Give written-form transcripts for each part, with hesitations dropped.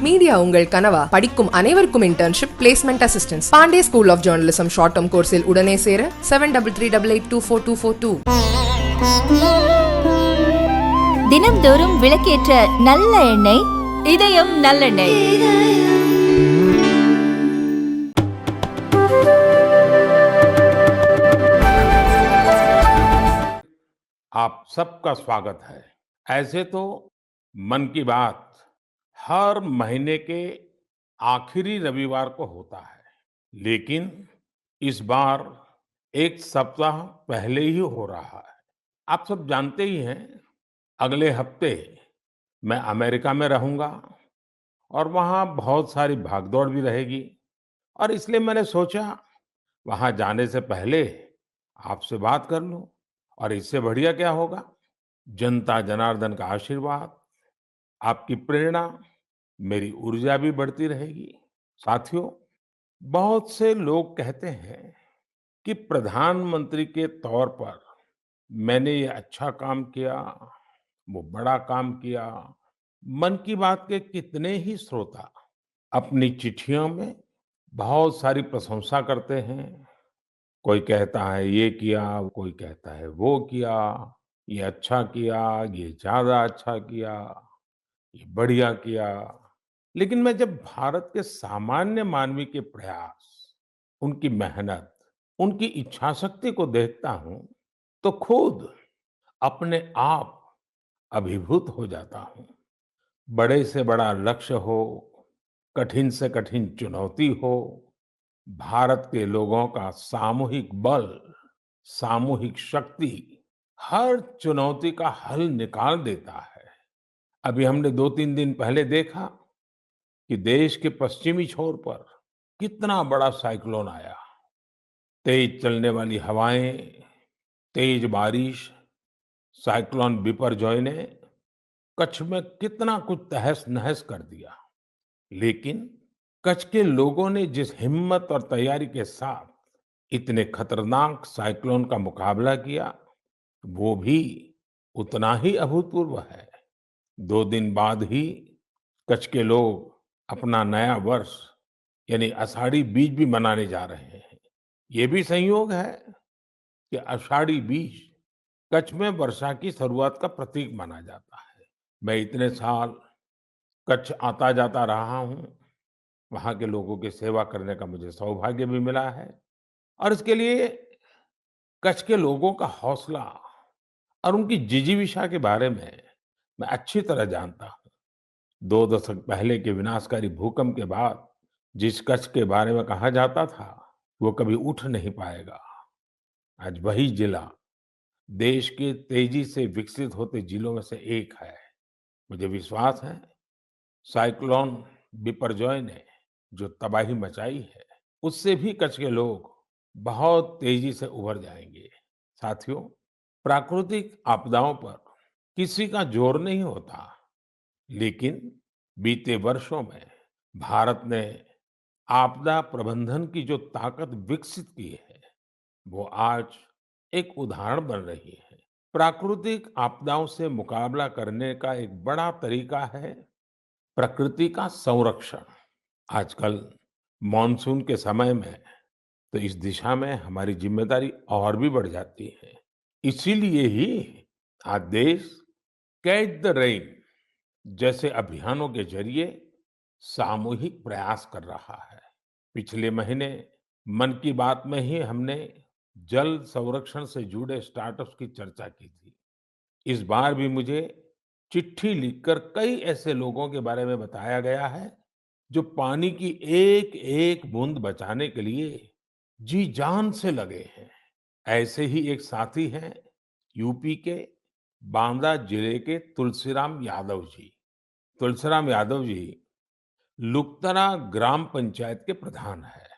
Media உங்கள் கனவா? படிக்கும் அனைவருக்கும் internship, placement assistance. Pandey school of journalism short term கோர்ஸில் உடனே சேர 7338824242. தினம்தோறும் விளக்கேற்ற நல்ல எண்ணெய் இதயம் நல்லெண்ணெய். आप सबका स्वागत है। ऐसे तो मन की बात हर महीने के आखिरी रविवार को होता है, लेकिन इस बार एक सप्ताह पहले ही हो रहा है। आप सब जानते ही हैं, अगले हफ्ते मैं अमेरिका में रहूंगा और वहाँ बहुत सारी भागदौड़ भी रहेगी और इसलिए मैंने सोचा वहाँ जाने से पहले आपसे बात कर लूं। और इससे बढ़िया क्या होगा, जनता जनार्दन का आशीर्वाद, आपकी प्रेरणा, मेरी ऊर्जा भी बढ़ती रहेगी। साथियों, बहुत से लोग कहते हैं कि प्रधानमंत्री के तौर पर मैंने ये अच्छा काम किया, वो बड़ा काम किया। मन की बात के कितने ही श्रोता अपनी चिट्ठियों में बहुत सारी प्रशंसा करते हैं। कोई कहता है ये किया, कोई कहता है वो किया, ये अच्छा किया, ये ज्यादा अच्छा किया, ये बढ़िया किया। लेकिन मैं जब भारत के सामान्य मानवी के प्रयास, उनकी मेहनत, उनकी इच्छा शक्ति को देखता हूं, तो खुद अपने आप अभिभूत हो जाता हूं। बड़े से बड़ा लक्ष्य हो, कठिन से कठिन चुनौती हो, भारत के लोगों का सामूहिक बल, सामूहिक शक्ति हर चुनौती का हल निकाल देता है। अभी हमने 2-3 दिन पहले देखा कि देश के पश्चिमी छोर पर कितना बड़ा साइक्लोन आया। तेज चलने वाली हवाएं, तेज बारिश, साइक्लोन बिपरजॉय ने कच्छ में कितना कुछ तहस नहस कर दिया। लेकिन कच्छ के लोगों ने जिस हिम्मत और तैयारी के साथ इतने खतरनाक साइक्लोन का मुकाबला किया, वो भी उतना ही अभूतपूर्व है। 2 दिन बाद ही कच्छ के लोग अपना नया वर्ष यानी आषाढ़ी बीज भी मनाने जा रहे हैं। ये भी संयोग है कि आषाढ़ी बीज कच्छ में वर्षा की शुरुआत का प्रतीक माना जाता है। मैं इतने साल कच्छ आता जाता रहा हूँ, वहाँ के लोगों की सेवा करने का मुझे सौभाग्य भी मिला है और इसके लिए कच्छ के लोगों का हौसला और उनकी जिजीविषा के बारे में मैं अच्छी तरह जानता हूँ। 2 दशक पहले के विनाशकारी भूकंप के बाद जिस कच्छ के बारे में कहा जाता था वो कभी उठ नहीं पाएगा, आज वही जिला देश के तेजी से विकसित होते जिलों में से एक है। मुझे विश्वास है साइक्लोन बिपरजॉय ने जो तबाही मचाई है, उससे भी कच्छ के लोग बहुत तेजी से उभर जाएंगे। साथियों, प्राकृतिक आपदाओं पर किसी का जोर नहीं होता, लेकिन बीते वर्षों में भारत ने आपदा प्रबंधन की जो ताकत विकसित की है, वो आज एक उदाहरण बन रही है। प्राकृतिक आपदाओं से मुकाबला करने का एक बड़ा तरीका है प्रकृति का संरक्षण। आजकल मॉनसून के समय में तो इस दिशा में हमारी जिम्मेदारी और भी बढ़ जाती है। इसीलिए ही आज देश कैच द रेन जैसे अभियानों के जरिए सामूहिक प्रयास कर रहा है। पिछले महीने मन की बात में ही हमने जल संरक्षण से जुड़े स्टार्टअप्स की चर्चा की थी। इस बार भी मुझे चिट्ठी लिखकर कई ऐसे लोगों के बारे में बताया गया है जो पानी की एक एक बूंद बचाने के लिए जी जान से लगे हैं। ऐसे ही एक साथी हैं यूपी के बांदा जिले के तुलसीराम यादव जी। तुलसीराम यादव जी लुकतरा ग्राम पंचायत के प्रधान है।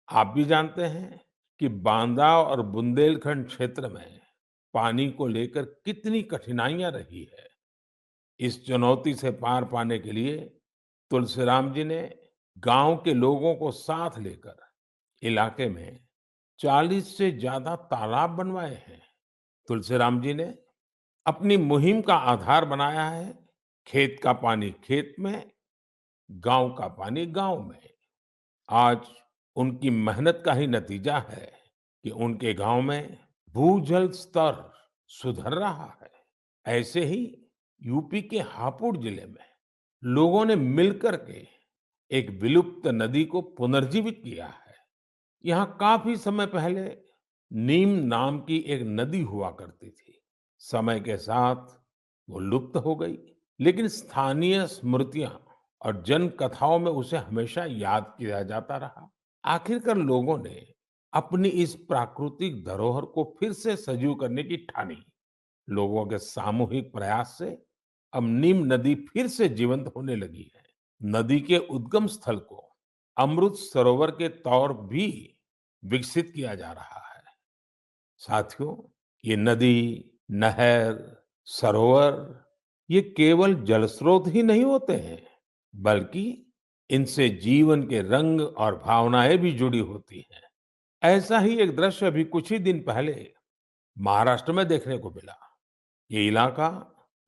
आप भी जानते हैं कि बांदा और बुंदेलखंड क्षेत्र में पानी को लेकर कितनी कठिनाइयां रही है। इस चुनौती से पार पाने के लिए तुलसीराम जी ने गांव के लोगों को साथ लेकर इलाके में 40 से ज्यादा तालाब बनवाए हैं। तुलसीराम जी ने अपनी मुहिम का आधार बनाया है खेत का पानी खेत में गांव का पानी गांव में। आज उनकी मेहनत का ही नतीजा है कि उनके गांव में भूजल स्तर सुधर रहा है। ऐसे ही यूपी के हापुड़ जिले में लोगों ने मिलकर के एक विलुप्त नदी को पुनर्जीवित किया है। यहाँ काफी समय पहले नीम नाम की एक नदी हुआ करती थी। समय के साथ वो लुप्त हो गई, लेकिन स्थानीय स्मृतियां और जन कथाओं में उसे हमेशा याद किया जाता रहा। आखिरकार लोगों ने अपनी इस प्राकृतिक धरोहर को फिर से सजीव करने की ठानी। लोगों के सामूहिक प्रयास से अब नीम नदी फिर से जीवंत होने लगी है। नदी के उद्गम स्थल को अमृत सरोवर के तौर भी विकसित किया जा रहा है। साथियों, ये नदी, नहर, सरोवर, ये केवल जल स्रोत ही नहीं होते हैं, बल्कि इनसे जीवन के रंग और भावनाएं भी जुड़ी होती हैं। ऐसा ही एक दृश्य अभी कुछ ही दिन पहले महाराष्ट्र में देखने को मिला। ये इलाका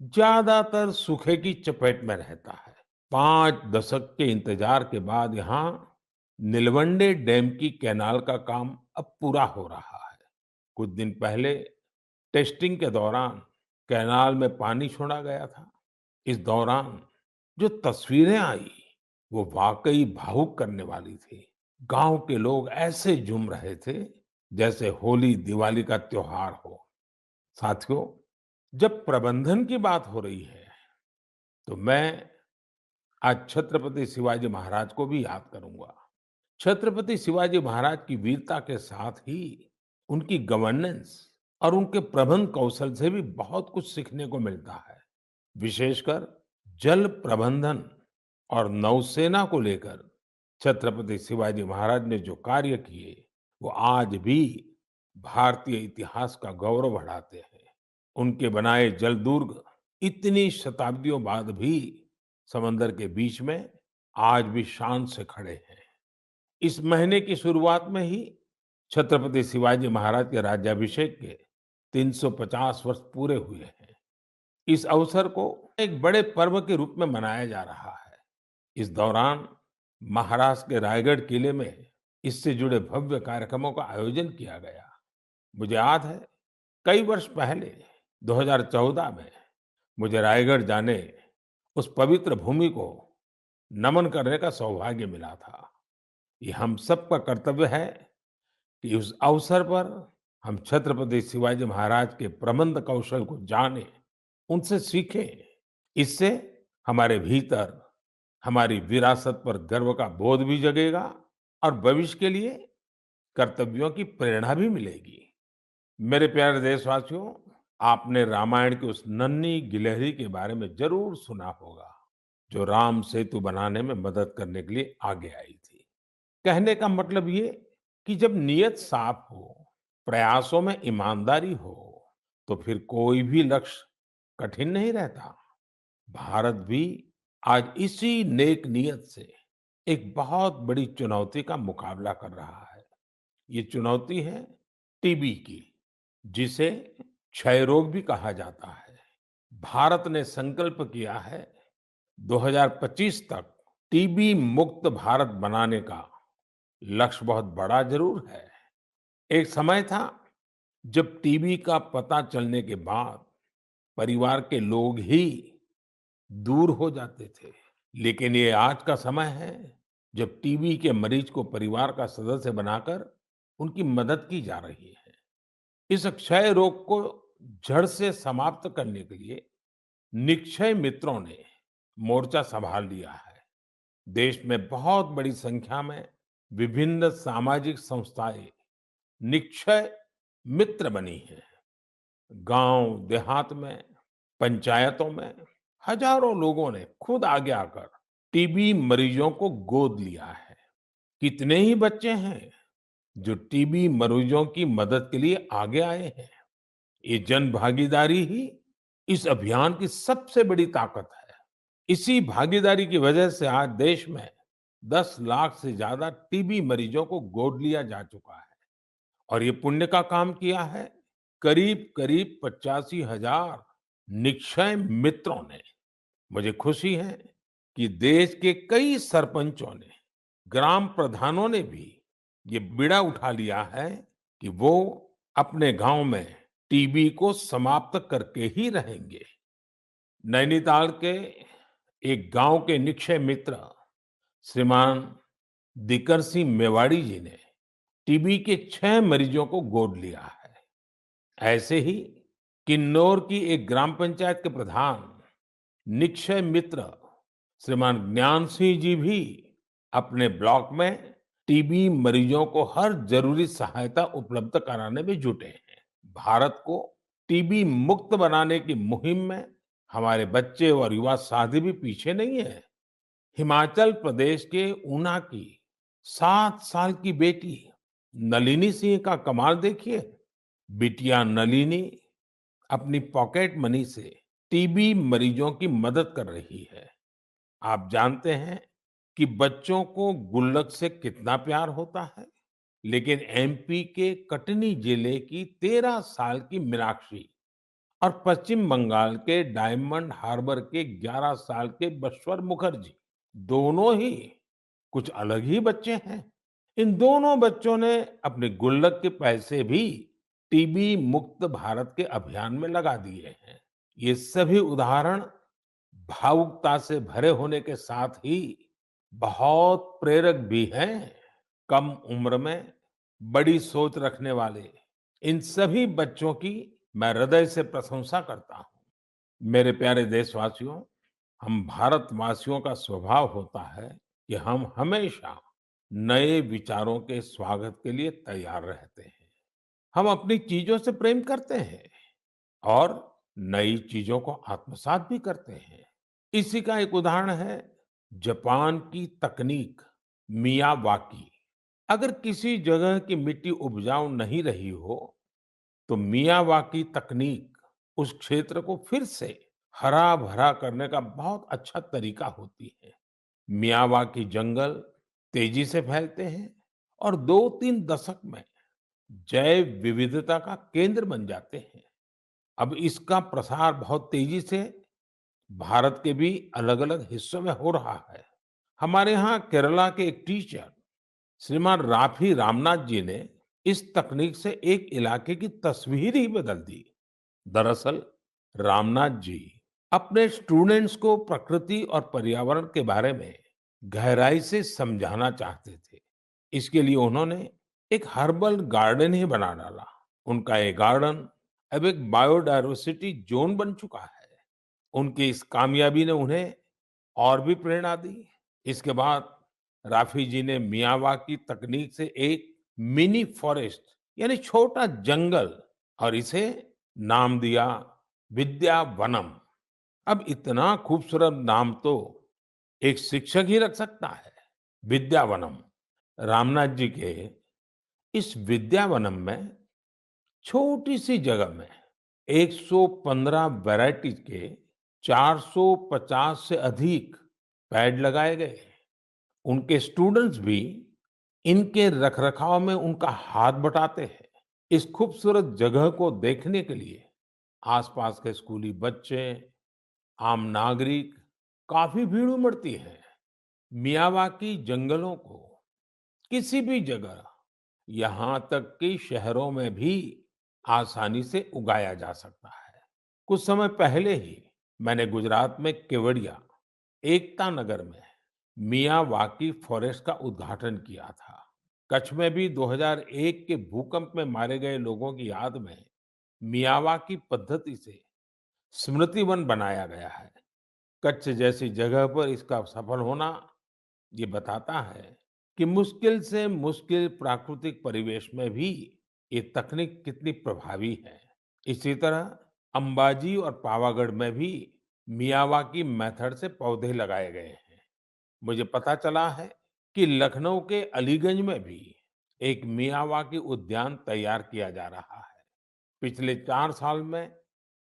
ज्यादातर सूखे की चपेट में रहता है। 5 दशक के इंतजार के बाद यहाँ निलवंडे डैम की कैनाल का काम अब पूरा हो रहा है। कुछ दिन पहले टेस्टिंग के दौरान कैनाल में पानी छोड़ा गया था। इस दौरान जो तस्वीरें आई वो वाकई भावुक करने वाली थी। गांव के लोग ऐसे झूम रहे थे जैसे होली दिवाली का त्योहार हो। साथियों, जब प्रबंधन की बात हो रही है तो मैं आज छत्रपति शिवाजी महाराज को भी याद करूंगा। छत्रपति शिवाजी महाराज की वीरता के साथ ही उनकी गवर्नेंस और उनके प्रबंध कौशल से भी बहुत कुछ सीखने को मिलता है। विशेषकर जल प्रबंधन और नौसेना को लेकर छत्रपति शिवाजी महाराज ने जो कार्य किए वो आज भी भारतीय इतिहास का गौरव बढ़ाते हैं। उनके बनाए जल दुर्ग इतनी शताब्दियों बाद भी समंदर के बीच में आज भी शान से खड़े हैं। इस महीने की शुरुआत में ही छत्रपति शिवाजी महाराज के राज्याभिषेक के 350 वर्ष पूरे हुए हैं। इस अवसर को एक बड़े पर्व के रूप में मनाया जा रहा है। इस दौरान महाराष्ट्र के रायगढ़ किले में इससे जुड़े भव्य कार्यक्रमों का आयोजन किया गया। मुझे याद है, कई वर्ष पहले 2014 में मुझे रायगढ़ जाने उस पवित्र भूमि को नमन करने का सौभाग्य मिला था। ये हम सबका कर्तव्य है कि उस अवसर पर हम छत्रपति शिवाजी महाराज के प्रबंध कौशल को जानें, उनसे सीखें। इससे हमारे भीतर हमारी विरासत पर गर्व का बोध भी जगेगा और भविष्य के लिए कर्तव्यों की प्रेरणा भी मिलेगी। मेरे प्यारे देशवासियों, आपने रामायण की उस नन्ही गिलहरी के बारे में जरूर सुना होगा, जो राम सेतु बनाने में मदद करने के लिए आगे आई थी। कहने का मतलब ये कि जब नीयत साफ हो, प्रयासों में ईमानदारी हो, तो फिर कोई भी लक्ष्य कठिन नहीं रहता। भारत भी आज इसी नेक नियत से एक बहुत बड़ी चुनौती का मुकाबला कर रहा है। ये चुनौती है टीबी की, जिसे क्षय रोग भी कहा जाता है। भारत ने संकल्प किया है 2025 तक टीबी मुक्त भारत बनाने का। लक्ष्य बहुत बड़ा जरूर है। एक समय था जब टीबी का पता चलने के बाद परिवार के लोग ही दूर हो जाते थे, लेकिन ये आज का समय है जब टीबी के मरीज को परिवार का सदस्य बनाकर उनकी मदद की जा रही है। इस क्षय रोग को जड़ से समाप्त करने के लिए निक्षय मित्रों ने मोर्चा संभाल लिया है। देश में बहुत बड़ी संख्या में विभिन्न सामाजिक संस्थाएं निक्षय मित्र बनी हैं। गांव देहात में, पंचायतों में हजारों लोगों ने खुद आगे आकर टीबी मरीजों को गोद लिया है। कितने ही बच्चे हैं जो टीबी मरीजों की मदद के लिए आगे आए हैं। ये जन भागीदारी ही इस अभियान की सबसे बड़ी ताकत है। इसी भागीदारी की वजह से आज देश में 10 लाख से ज्यादा टीबी मरीजों को गोद लिया जा चुका है। और ये पुण्य का काम किया है करीब करीब 85,000 निक्षय मित्रों ने। मुझे खुशी है कि देश के कई सरपंचों ने, ग्राम प्रधानों ने भी ये बीड़ा उठा लिया है कि वो अपने गांव में टीबी को समाप्त करके ही रहेंगे। नैनीताल के एक गांव के निक्षय मित्र श्रीमान दिकर सिंह मेवाड़ी जी ने टीबी के 6 मरीजों को गोद लिया है। ऐसे ही किन्नौर की एक ग्राम पंचायत के प्रधान निक्षय मित्र श्रीमान ज्ञान सिंह जी भी अपने ब्लॉक में टीबी मरीजों को हर जरूरी सहायता उपलब्ध कराने में जुटे हैं। भारत को टीबी मुक्त बनाने की मुहिम में हमारे बच्चे और युवा साथी भी पीछे नहीं है। हिमाचल प्रदेश के ऊना की 7 साल की बेटी नलिनी सिंह का कमाल देखिए। बिटिया नलिनी अपनी पॉकेट मनी से टीबी मरीजों की मदद कर रही है। आप जानते हैं कि बच्चों को गुल्लक से कितना प्यार होता है, लेकिन एमपी के कटनी जिले की 13 साल की मीनाक्षी और पश्चिम बंगाल के डायमंड हार्बर के 11 साल के बश्वर मुखर्जी दोनों ही कुछ अलग ही बच्चे हैं। इन दोनों बच्चों ने अपने गुल्लक के पैसे भी टीबी मुक्त भारत के अभियान में लगा दिए हैं। ये सभी उदाहरण भावुकता से भरे होने के साथ ही बहुत प्रेरक भी हैं। कम उम्र में बड़ी सोच रखने वाले इन सभी बच्चों की मैं हृदय से प्रशंसा करता हूँ। मेरे प्यारे देशवासियों, हम भारतवासियों का स्वभाव होता है कि हम हमेशा नए विचारों के स्वागत के लिए तैयार रहते हैं। हम अपनी चीजों से प्रेम करते हैं और नई चीजों को आत्मसात भी करते हैं। इसी का एक उदाहरण है जापान की तकनीक मियावाकी। अगर किसी जगह की मिट्टी उपजाऊ नहीं रही हो तो मियावाकी तकनीक उस क्षेत्र को फिर से हरा भरा करने का बहुत अच्छा तरीका होती है। मियावाकी जंगल तेजी से फैलते हैं और 2-3 दशक में जैव विविधता का केंद्र बन जाते हैं। अब इसका प्रसार बहुत तेजी से भारत के भी अलग अलग हिस्सों में हो रहा है। हमारे यहाँ केरला के एक टीचर श्रीमान राफी रामनाथ जी ने इस तकनीक से एक इलाके की तस्वीर ही बदल दी। दरअसल रामनाथ जी अपने स्टूडेंट्स को प्रकृति और पर्यावरण के बारे में गहराई से समझाना चाहते थे। इसके लिए उन्होंने एक हर्बल गार्डन ही बना डाला। उनका ये गार्डन अब एक बायोडायवर्सिटी जोन बन चुका है। उनकी इस कामयाबी ने उन्हें और भी प्रेरणा दी। इसके बाद राफी जी ने मियावाकी तकनीक से एक मिनी फॉरेस्ट यानी छोटा जंगल और इसे नाम दिया विद्यावनम। अब इतना खूबसूरत नाम तो एक शिक्षक ही रख सकता है, विद्यावनम। रामनाथ जी के इस विद्यावनम में छोटी सी जगह में 115 वैरायटीज के 450 से अधिक पेड़ लगाए गए। उनके स्टूडेंट्स भी इनके रखरखाव में उनका हाथ बटाते हैं। इस खूबसूरत जगह को देखने के लिए आसपास के स्कूली बच्चे, आम नागरिक काफी भीड़ उमड़ती है। मियावाकी जंगलों को किसी भी जगह, यहाँ तक कि शहरों में भी आसानी से उगाया जा सकता है। कुछ समय पहले ही मैंने गुजरात में केवड़िया एकता नगर में मियावाकी फॉरेस्ट का उद्घाटन किया था। कच्छ में भी 2001 के भूकंप में मारे गए लोगों की याद में मियावाकी पद्धति से स्मृति वन बनाया गया है। कच्छ जैसी जगह पर इसका सफल होना ये बताता है कि मुश्किल से मुश्किल प्राकृतिक परिवेश में भी ये तकनीक कितनी प्रभावी है। इसी तरह अंबाजी और पावागढ़ में भी मियावाकी मेथड से पौधे लगाए गए हैं। मुझे पता चला है कि लखनऊ के अलीगंज में भी एक मियावाकी उद्यान तैयार किया जा रहा है। पिछले 4 साल में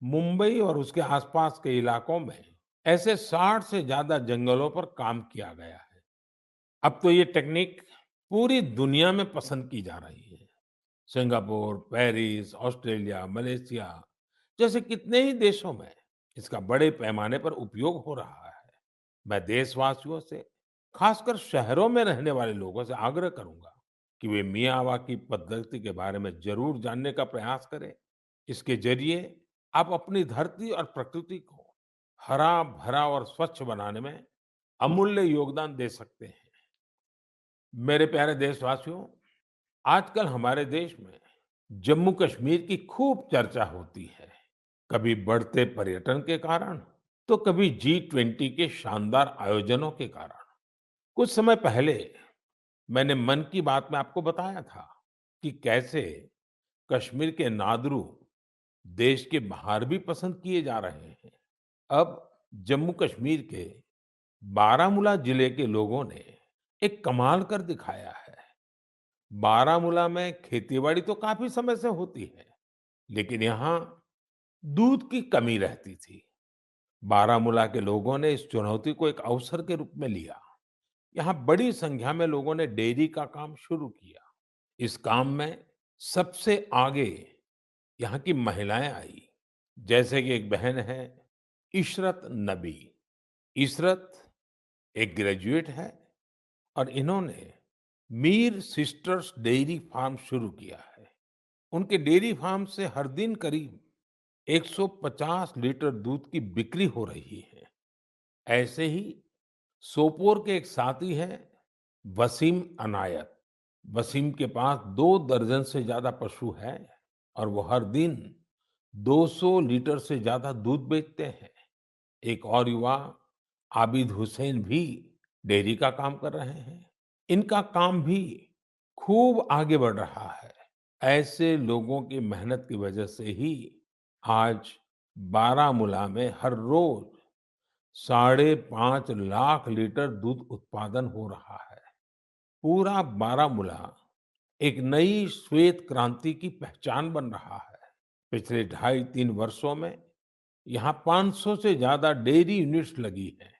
मुंबई और उसके आसपास के इलाकों में ऐसे 60 से ज्यादा जंगलों पर काम किया गया है। अब तो ये टेक्निक पूरी दुनिया में पसंद की जा रही है। सिंगापुर, पेरिस, ऑस्ट्रेलिया, मलेशिया जैसे कितने ही देशों में इसका बड़े पैमाने पर उपयोग हो रहा है। मैं देशवासियों से, खासकर शहरों में रहने वाले लोगों से आग्रह करूंगा कि वे मियावाकी पद्धति के बारे में जरूर जानने का प्रयास करें। इसके जरिए आप अपनी धरती और प्रकृति को हरा भरा और स्वच्छ बनाने में अमूल्य योगदान दे सकते हैं। मेरे प्यारे देशवासियों, आजकल हमारे देश में जम्मू कश्मीर की खूब चर्चा होती है। कभी बढ़ते पर्यटन के कारण, तो कभी G20 के शानदार आयोजनों के कारण। कुछ समय पहले मैंने मन की बात में आपको बताया था कि कैसे कश्मीर के नादरू देश के बाहर भी पसंद किए जा रहे हैं। अब जम्मू कश्मीर के बारामूला जिले के लोगों ने एक कमाल कर दिखाया है। बारामूला में खेतीबाड़ी तो काफी समय से होती है, लेकिन यहाँ दूध की कमी रहती थी। बारामूला के लोगों ने इस चुनौती को एक अवसर के रूप में लिया। यहाँ बड़ी संख्या में लोगों ने डेयरी का काम शुरू किया। इस काम में सबसे आगे यहाँ की महिलाएं आई। जैसे कि एक बहन है, इशरत नबी। इशरत एक ग्रेजुएट है और इन्होंने मीर सिस्टर्स डेयरी फार्म शुरू किया है। उनके डेयरी फार्म से हर दिन करीब 150 लीटर दूध की बिक्री हो रही है। ऐसे ही सोपोर के एक साथी हैं, वसीम अनायत। वसीम के पास 2 दर्जन से ज्यादा पशु हैं और वो हर दिन 200 लीटर से ज्यादा दूध बेचते हैं। एक और युवा, आबिद हुसैन भी डेयरी का काम कर रहे हैं। इनका काम भी खूब आगे बढ़ रहा है। ऐसे लोगों की मेहनत की वजह से ही आज बारामूला में हर रोज 5.5 लाख लीटर दूध उत्पादन हो रहा है। पूरा बारामूला एक नई श्वेत क्रांति की पहचान बन रहा है। पिछले 2.5-3 वर्षों में यहाँ 500 से ज्यादा डेयरी यूनिट्स लगी है।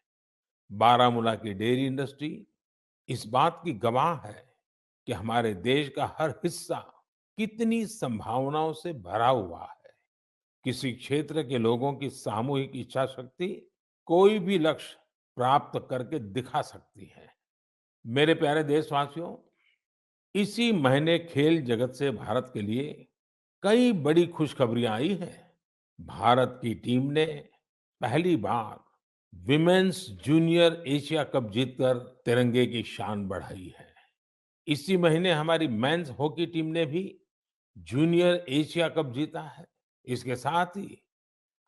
बारामूला की डेयरी इंडस्ट्री इस बात की गवाह है कि हमारे देश का हर हिस्सा कितनी संभावनाओं से भरा हुआ है। किसी क्षेत्र के लोगों की सामूहिक इच्छा शक्ति कोई भी लक्ष्य प्राप्त करके दिखा सकती है। मेरे प्यारे देशवासियों, इसी महीने खेल जगत से भारत के लिए कई बड़ी खुशखबरियां आई हैं। भारत की टीम ने पहली बार विमेन्स जूनियर एशिया कप जीतकर तिरंगे की शान बढ़ाई है। इसी महीने हमारी मेंस हॉकी टीम ने भी जूनियर एशिया कप जीता है। इसके साथ ही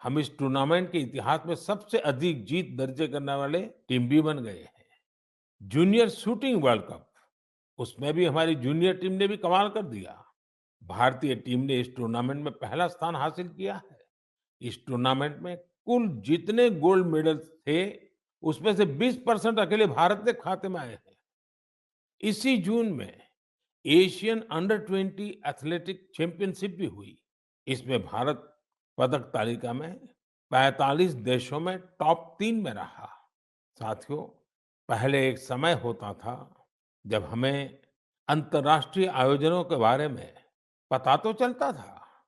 हम इस टूर्नामेंट के इतिहास में सबसे अधिक जीत दर्ज करने वाले टीम भी बन गए हैं। जूनियर शूटिंग वर्ल्ड कप, उसमें भी हमारी जूनियर टीम ने भी कमाल कर दिया। भारतीय टीम ने इस टूर्नामेंट में पहला स्थान हासिल किया है। इस टूर्नामेंट में कुल जितने गोल्ड मेडल थे, उसमें से 20% अकेले भारत के खाते में आए हैं। इसी जून में एशियन अंडर 20 एथलेटिक चैंपियनशिप भी हुई। इसमें भारत पदक तालिका में 45 देशों में टॉप 3 में रहा। साथियों, पहले एक समय होता था जब हमें अंतर्राष्ट्रीय आयोजनों के बारे में पता तो चलता था,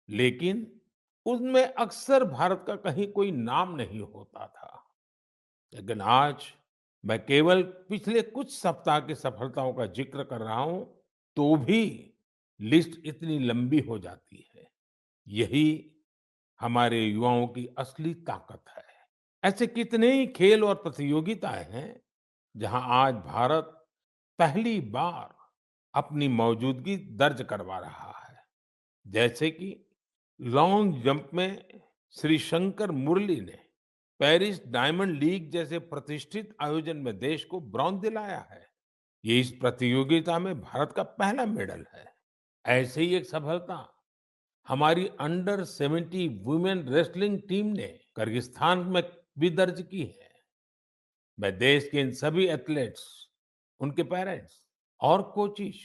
लेकिन उसमें अक्सर भारत का कहीं कोई नाम नहीं होता था। लेकिन आज मैं केवल पिछले कुछ सप्ताह की सफलताओं का जिक्र कर रहा हूं, तो भी लिस्ट इतनी लंबी हो जाती है। यही हमारे युवाओं की असली ताकत है। ऐसे कितने ही खेल और प्रतियोगिताएं हैं जहां आज भारत पहली बार अपनी मौजूदगी दर्ज करवा रहा है। जैसे कि लॉन्ग जंप में श्री शंकर मुरली ने पेरिस डायमंड लीग जैसे प्रतिष्ठित आयोजन में देश को ब्रॉन्ज दिलाया है। ये इस प्रतियोगिता में भारत का पहला मेडल है। ऐसे ही एक सफलता हमारी अंडर 70 वुमेन रेसलिंग टीम ने किर्गिस्तान में भी दर्ज की है। मैं देश के इन सभी एथलीट्स, उनके पेरेंट्स और कोचिज,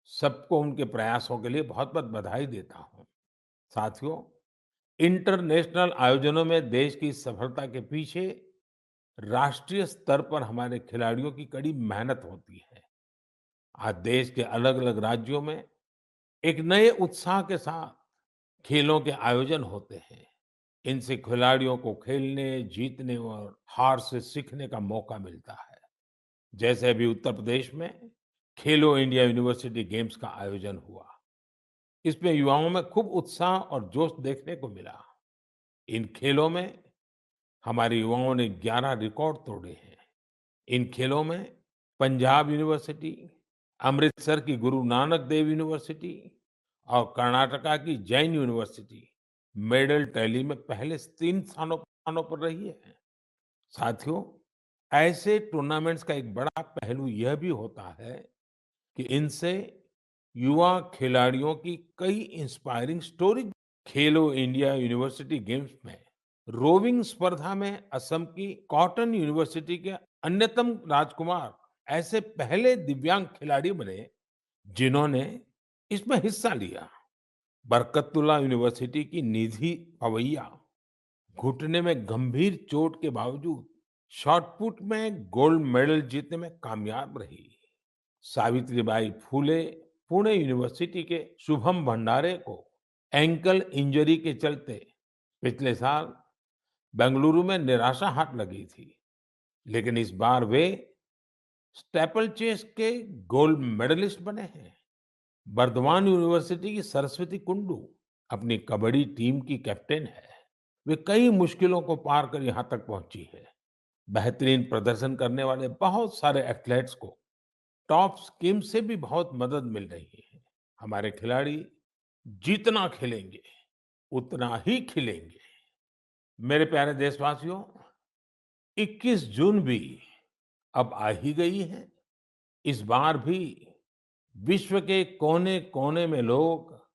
सबको उनके प्रयासों के लिए बहुत-बहुत बधाई देता हूं। साथियों, इंटरनेशनल आयोजनों में देश की सफलता के पीछे राष्ट्रीय स्तर पर हमारे खिलाड़ियों की कड़ी मेहनत होती है। आज देश के अलग-अलग राज्यों में एक नए उत्साह के साथ खेलों के आयोजन होते हैं। इनसे खिलाड़ियों को खेलने, जीतने और हार से सीखने का मौका मिलता है। जैसे अभी उत्तर प्रदेश में खेलो इंडिया यूनिवर्सिटी गेम्स का आयोजन हुआ। इसमें युवाओं में खूब उत्साह और जोश देखने को मिला। इन खेलों में हमारे युवाओं ने 11 रिकॉर्ड तोड़े हैं। इन खेलों में पंजाब यूनिवर्सिटी, अमृतसर की गुरु नानक देव यूनिवर्सिटी और कर्नाटका की जैन यूनिवर्सिटी मेडल टैली में पहले 3 स्थानों पर रही है। साथियों, ऐसे टूर्नामेंट्स का एक बड़ा पहलू यह भी होता है कि इनसे युवा खिलाड़ियों की कई इंस्पायरिंग स्टोरी। खेलो इंडिया यूनिवर्सिटी गेम्स में रोविंग स्पर्धा में असम की कॉटन यूनिवर्सिटी के अन्यतम राजकुमार ऐसे पहले दिव्यांग खिलाड़ी बने जिन्होंने इसमें हिस्सा लिया। बरकतुल्ला यूनिवर्सिटी की निधि पवैया घुटने में गंभीर चोट के बावजूद शॉट पुट में गोल्ड मेडल जीतने में कामयाब रही। सावित्रीबाई फूले पुणे यूनिवर्सिटी के शुभम भंडारे को एंकल इंजरी के चलते पिछले साल बेंगलुरु में निराशा हाथ लगी थी, लेकिन इस बार वे स्टेपल चेस के गोल्ड मेडलिस्ट बने हैं। बर्दवान यूनिवर्सिटी की सरस्वती कुंडू अपनी कबड्डी टीम की कैप्टन है। वे कई मुश्किलों को पार कर यहाँ तक पहुंची है। बेहतरीन प्रदर्शन करने वाले बहुत सारे एथलेट्स को टॉप स्कीम से भी बहुत मदद मिल रही है। हमारे खिलाड़ी जितना खेलेंगे उतना ही खिलेंगे। मेरे प्यारे देशवासियों, 21 जून भी अब आ ही गई है। इस बार भी विश्व के कोने-कोने में लोग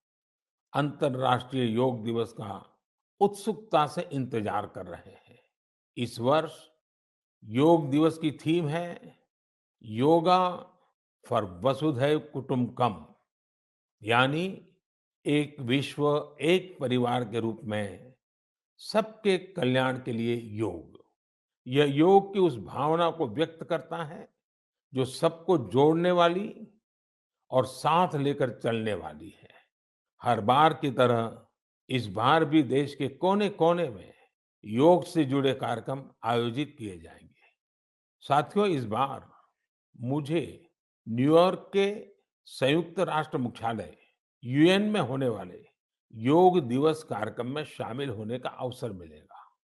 अंतर्राष्ट्रीय योग दिवस का उत्सुकता से इंतजार कर रहे हैं। इस वर्ष योग दिवस की थीम है योगा फॉर वसुधैव कुटुंबकम, यानी एक विश्व एक परिवार के रूप में सबके कल्याण के लिए योग। यह योग की उस भावना को व्यक्त करता है जो सबको जोड़ने वाली और साथ लेकर चलने वाली है। हर बार की तरह इस बार भी देश के कोने-कोने में योग से जुड़े कार्यक्रम आयोजित किए जाएंगे। साथियों, इस बार मुझे न्यूयॉर्क के संयुक्त राष्ट्र मुख्यालय यूएन में होने वाले योग दिवस कार्यक्रम में शामिल होने का अवसर मिलेगा।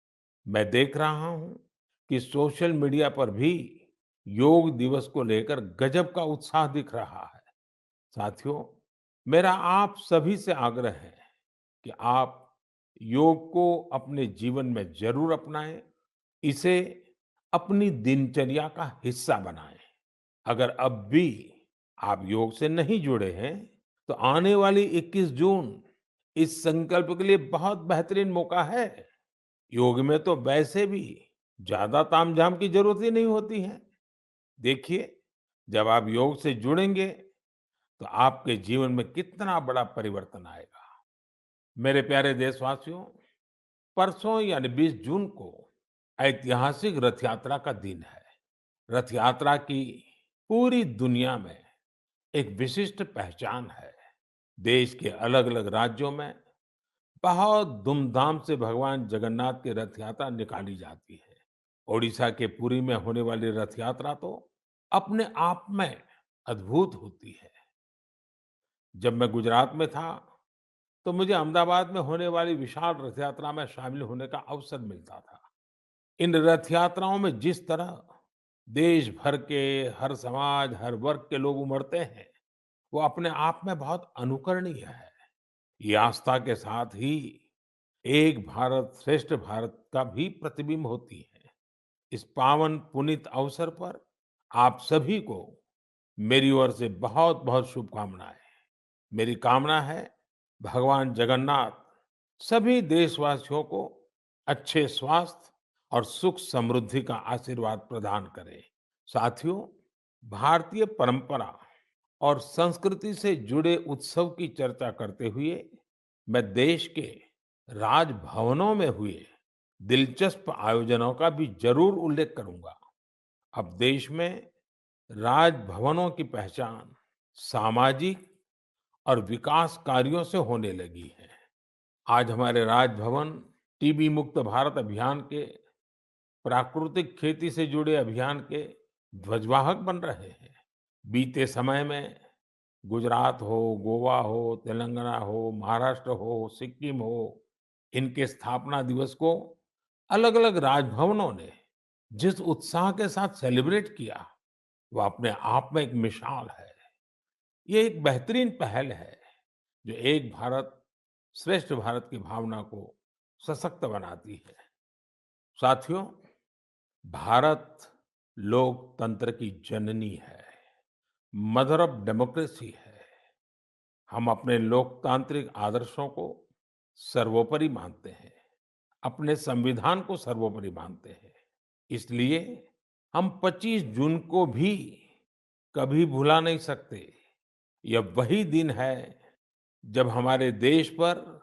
मैं देख रहा हूं कि सोशल मीडिया पर भी योग दिवस को लेकर गजब का उत्साह दिख रहा है। साथियों, मेरा आप सभी से आग्रह है कि आप योग को अपने जीवन में जरूर अपनाएं, इसे अपनी दिनचर्या का हिस्सा बनाएं। अगर अब भी आप योग से नहीं जुड़े हैं, तो आने वाली 21 जून इस संकल्प के लिए बहुत बेहतरीन मौका है। योग में तो वैसे भी ज्यादा तामझाम की जरूरत ही नहीं होती है। देखिए, जब आप योग से जुड़ेंगे तो आपके जीवन में कितना बड़ा परिवर्तन आएगा। मेरे प्यारे देशवासियों, परसों यानी 20 जून को ऐतिहासिक रथ यात्रा का दिन है। रथ यात्रा की पूरी दुनिया में एक विशिष्ट पहचान है। देश के अलग-अलग राज्यों में बहुत धूमधाम से भगवान जगन्नाथ की रथ यात्रा निकाली जाती है। ओडिशा के पुरी में होने वाली रथ यात्रा तो अपने आप में अद्भुत होती है। जब मैं गुजरात में था, तो मुझे अहमदाबाद में होने वाली विशाल रथ यात्रा में शामिल होने का अवसर मिलता था। इन रथ यात्राओं में जिस तरह देश भर के हर समाज, हर वर्ग के लोग उमड़ते हैं, वो अपने आप में बहुत अनुकरणीय है। ये आस्था के साथ ही एक भारत श्रेष्ठ भारत का भी प्रतिबिंब होती है। इस पावन पुनीत अवसर पर आप सभी को मेरी ओर से बहुत बहुत शुभकामनाएं। मेरी कामना है भगवान जगन्नाथ सभी देशवासियों को अच्छे स्वास्थ्य और सुख समृद्धि का आशीर्वाद प्रदान करें। साथियों, भारतीय परंपरा और संस्कृति से जुड़े उत्सव की चर्चा करते हुए मैं देश के राजभवनों में हुए दिलचस्प आयोजनों का भी जरूर उल्लेख करूंगा। अब देश में राजभवनों की पहचान सामाजिक और विकास कार्यों से होने लगी है। आज हमारे राजभवन टीबी मुक्त भारत अभियान के, प्राकृतिक खेती से जुड़े अभियान के ध्वजवाहक बन रहे हैं। बीते समय में गुजरात हो, गोवा हो, तेलंगाना हो, महाराष्ट्र हो, सिक्किम हो, इनके स्थापना दिवस को अलग-अलग राजभवनों ने जिस उत्साह के साथ सेलिब्रेट किया, वो अपने आप में एक मिसाल है। ये एक बेहतरीन पहल है, जो एक भारत श्रेष्ठ भारत की भावना को सशक्त बनाती है। साथियों, भारत लोकतंत्र की जननी है, मदर ऑफ डेमोक्रेसी है। हम अपने लोकतांत्रिक आदर्शों को सर्वोपरि मानते हैं, अपने संविधान को सर्वोपरि मानते हैं। इसलिए हम 25 जून को भी कभी भुला नहीं सकते। यह वही दिन है जब हमारे देश पर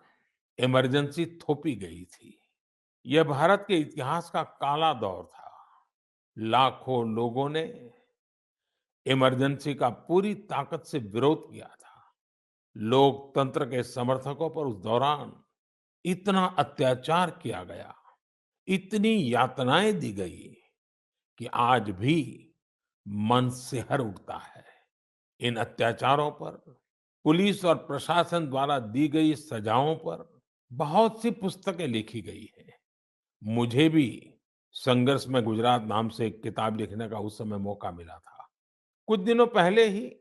इमरजेंसी थोपी गई थी। यह भारत के इतिहास का काला दौर था। लाखों लोगों ने इमरजेंसी का पूरी ताकत से विरोध किया था। लोकतंत्र के समर्थकों पर उस दौरान इतना अत्याचार किया गया, इतनी यातनाएं दी गई कि आज भी मन सिहर उठता है। इन अत्याचारों पर, पुलिस और प्रशासन द्वारा दी गई सजाओं पर बहुत सी पुस्तकें लिखी गई हैं। मुझे भी संघर्ष में गुजरात नाम से एक किताब लिखने का उस समय मौका मिला था। कुछ दिनों पहले ही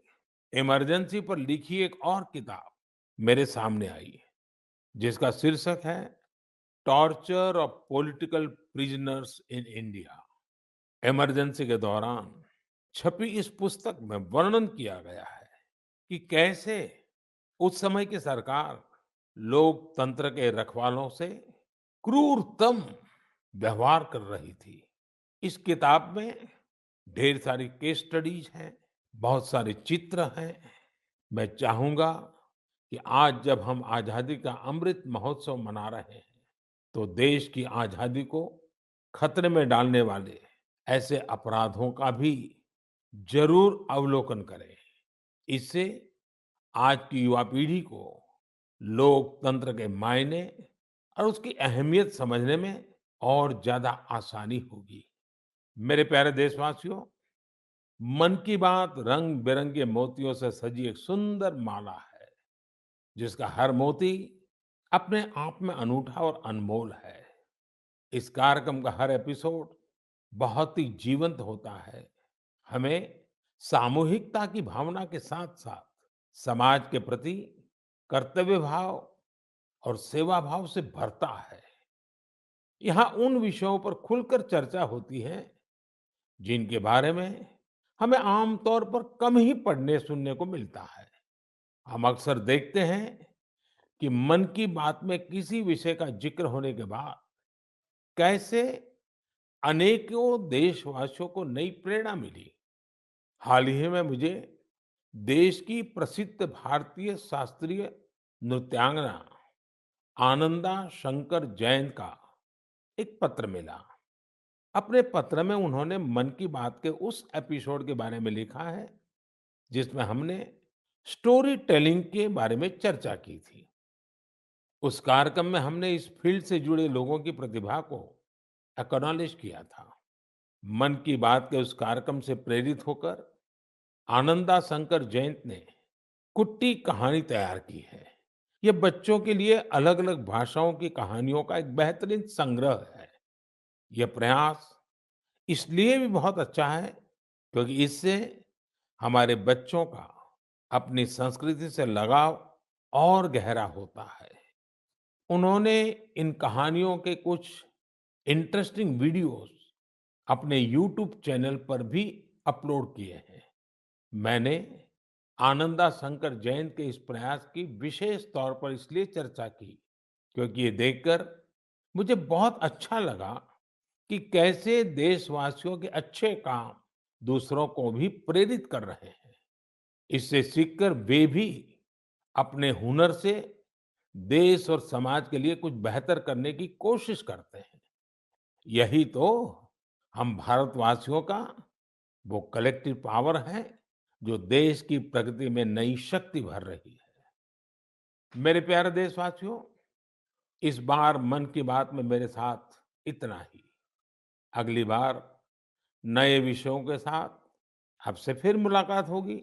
इमरजेंसी पर लिखी एक और किताब मेरे सामने आई, जिसका शीर्षक है torture of political prisoners in India. Emergency के दौरान छपी इस पुस्तक में वर्णन किया गया है कि कैसे उस समय की सरकार लोकतंत्र के रखवालों से क्रूरतम व्यवहार कर रही थी। इस किताब में ढेर सारी केस स्टडीज हैं, बहुत सारे चित्र हैं। मैं चाहूंगा कि आज जब हम आजादी का अमृत महोत्सव मना रहे हैं, तो देश की आजादी को खतरे में डालने वाले ऐसे अपराधों का भी जरूर अवलोकन करें। इससे आज की युवा पीढ़ी को लोकतंत्र के मायने और उसकी अहमियत समझने में और ज्यादा आसानी होगी। मेरे प्यारे देशवासियों, मन की बात रंग बिरंगे मोतियों से सजी एक सुंदर माला है, जिसका हर मोती अपने आप में अनूठा और अनमोल है। इस कार्यक्रम का हर एपिसोड बहुत ही जीवंत होता है, हमें सामूहिकता की भावना के साथ साथ समाज के प्रति कर्तव्य भाव और सेवा भाव से भरता है। यहाँ उन विषयों पर खुलकर चर्चा होती है जिनके बारे में हमें आमतौर पर कम ही पढ़ने सुनने को मिलता है। हम अक्सर देखते हैं कि मन की बात में किसी विषय का जिक्र होने के बाद कैसे अनेकों देशवासियों को नई प्रेरणा मिली। हाल ही में मुझे देश की प्रसिद्ध भारतीय शास्त्रीय नृत्यांगना आनंदा शंकर जयंत का एक पत्र मिला। अपने पत्र में उन्होंने मन की बात के उस एपिसोड के बारे में लिखा है जिसमें हमने स्टोरी टेलिंग के बारे में चर्चा की थी। उस कार्यक्रम में हमने इस फील्ड से जुड़े लोगों की प्रतिभा को एक्नॉलेज किया था। मन की बात के उस कार्यक्रम से प्रेरित होकर आनंदा शंकर जयंत ने कुट्टी कहानी तैयार की है। ये बच्चों के लिए अलग अलग भाषाओं की कहानियों का एक बेहतरीन संग्रह है। यह प्रयास इसलिए भी बहुत अच्छा है क्योंकि इससे हमारे बच्चों का अपनी संस्कृति से लगाव और गहरा होता है। उन्होंने इन कहानियों के कुछ इंटरेस्टिंग वीडियोस अपने यूट्यूब चैनल पर भी अपलोड किए हैं। मैंने आनंदा शंकर जयंत के इस प्रयास की विशेष तौर पर इसलिए चर्चा की क्योंकि ये देखकर मुझे बहुत अच्छा लगा कि कैसे देशवासियों के अच्छे काम दूसरों को भी प्रेरित कर रहे हैं। इससे सीखकर वे भी अपने हुनर से देश और समाज के लिए कुछ बेहतर करने की कोशिश करते हैं। यही तो हम भारतवासियों का वो कलेक्टिव पावर है जो देश की प्रगति में नई शक्ति भर रही है। मेरे प्यारे देशवासियों, इस बार मन की बात में मेरे साथ इतना ही। अगली बार नए विषयों के साथ आपसे फिर मुलाकात होगी।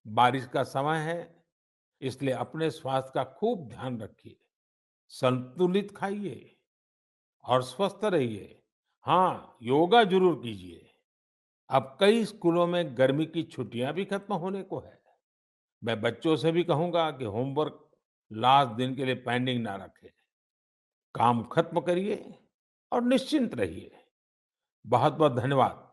बारिश का समय है, इसलिए अपने स्वास्थ्य का खूब ध्यान रखिए, संतुलित खाइए और स्वस्थ रहिए। हाँ, योगा जरूर कीजिए। अब कई स्कूलों में गर्मी की छुट्टियां भी खत्म होने को है। मैं बच्चों से भी कहूंगा कि होमवर्क लास्ट दिन के लिए पेंडिंग ना रखें। काम खत्म करिए और निश्चिंत रहिए। बहुत बहुत धन्यवाद।